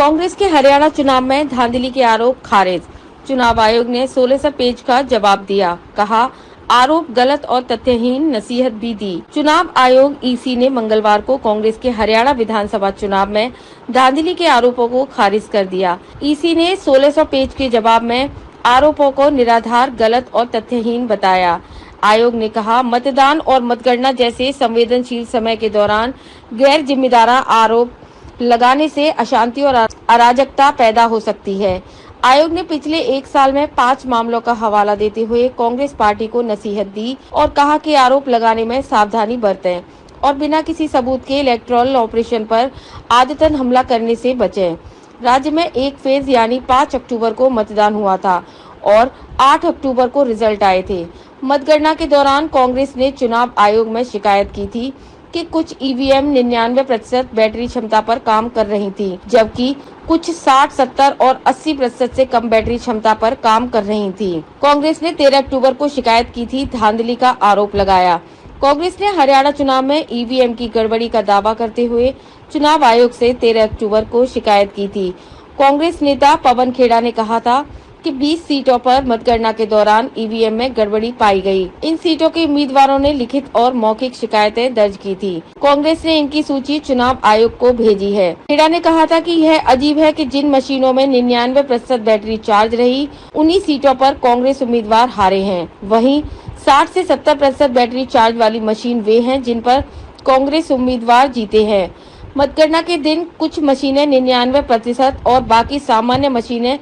कांग्रेस के हरियाणा चुनाव में धांधली के आरोप खारिज। चुनाव आयोग ने 1600 पेज का जवाब दिया, कहा आरोप गलत और तथ्यहीन, नसीहत भी दी। चुनाव आयोग ईसी ने मंगलवार को कांग्रेस के हरियाणा विधानसभा चुनाव में धांधली के आरोपों को खारिज कर दिया। ईसी ने 1600 पेज के जवाब में आरोपों को निराधार, गलत और तथ्यहीन बताया। आयोग ने कहा, मतदान और मतगणना जैसे संवेदनशील समय के दौरान गैर जिम्मेदार आरोप लगाने से अशांति और अराजकता पैदा हो सकती है। आयोग ने पिछले एक साल में 5 मामलों का हवाला देते हुए कांग्रेस पार्टी को नसीहत दी और कहा कि आरोप लगाने में सावधानी बरतें और बिना किसी सबूत के इलेक्टोरल ऑपरेशन पर आदतन हमला करने से बचें। राज्य में एक फेज यानी 5 अक्टूबर को मतदान हुआ था और 8 अक्टूबर को रिजल्ट आए थे। मतगणना के दौरान कांग्रेस ने चुनाव आयोग में शिकायत की थी कि कुछ ईवीएम 99% बैटरी क्षमता पर काम कर रही थी, जबकि कुछ 60, 70 और 80% से कम बैटरी क्षमता पर काम कर रही थी। कांग्रेस ने 13 अक्टूबर को शिकायत की थी, धांधली का आरोप लगाया। कांग्रेस ने हरियाणा चुनाव में ईवीएम की गड़बड़ी का दावा करते हुए चुनाव आयोग से 13 अक्टूबर को शिकायत की थी। कांग्रेस नेता पवन खेड़ा ने कहा था कि 20 सीटों पर मतगणना के दौरान ईवीएम में गड़बड़ी पाई गई। इन सीटों के उम्मीदवारों ने लिखित और मौखिक शिकायतें दर्ज की थी। कांग्रेस ने इनकी सूची चुनाव आयोग को भेजी है। खेड़ा ने कहा था कि यह अजीब है कि जिन मशीनों में 99% बैटरी चार्ज रही, उन्हीं सीटों पर कांग्रेस उम्मीदवार हारे हैं। वहीं 60 से 70% बैटरी चार्ज वाली मशीन वे हैं जिन पर कांग्रेस उम्मीदवार जीते हैं। मतगणना के दिन कुछ मशीनें 99% और बाकी सामान्य मशीनें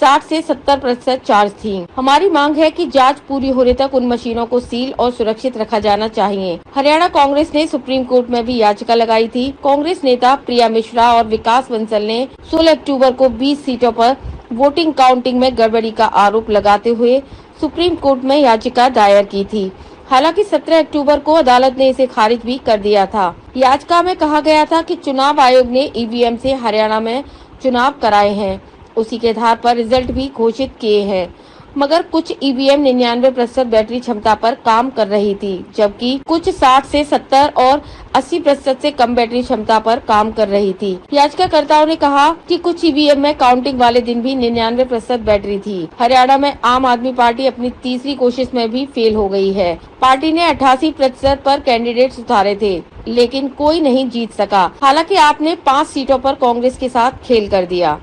60 से 70% चार्ज थीं। हमारी मांग है कि जांच पूरी होने तक उन मशीनों को सील और सुरक्षित रखा जाना चाहिए। हरियाणा कांग्रेस ने सुप्रीम कोर्ट में भी याचिका लगाई थी। कांग्रेस नेता प्रिया मिश्रा और विकास बंसल ने 16 अक्टूबर को 20 सीटों पर वोटिंग काउंटिंग में गड़बड़ी का आरोप लगाते हुए सुप्रीम कोर्ट में याचिका दायर की थी। हालांकि 17 अक्टूबर को अदालत ने इसे खारिज भी कर दिया था। याचिका में कहा गया था कि चुनाव आयोग ने ईवीएम से हरियाणा में चुनाव कराए हैं, उसी के आधार पर रिजल्ट भी घोषित किए हैं, मगर कुछ ईवीएम 99% बैटरी क्षमता पर काम कर रही थी, जबकि कुछ 60 से 70 और 80% से कम बैटरी क्षमता पर काम कर रही थी। याचिकाकर्ताओं ने कहा कि कुछ ईवीएम में काउंटिंग वाले दिन भी 99% बैटरी थी। हरियाणा में आम आदमी पार्टी अपनी तीसरी कोशिश में भी फेल हो गई है। पार्टी ने 88% पर कैंडिडेट उतारे थे, लेकिन कोई नहीं जीत सका। हालांकि आपने 5 सीटों पर कांग्रेस के साथ खेल कर दिया।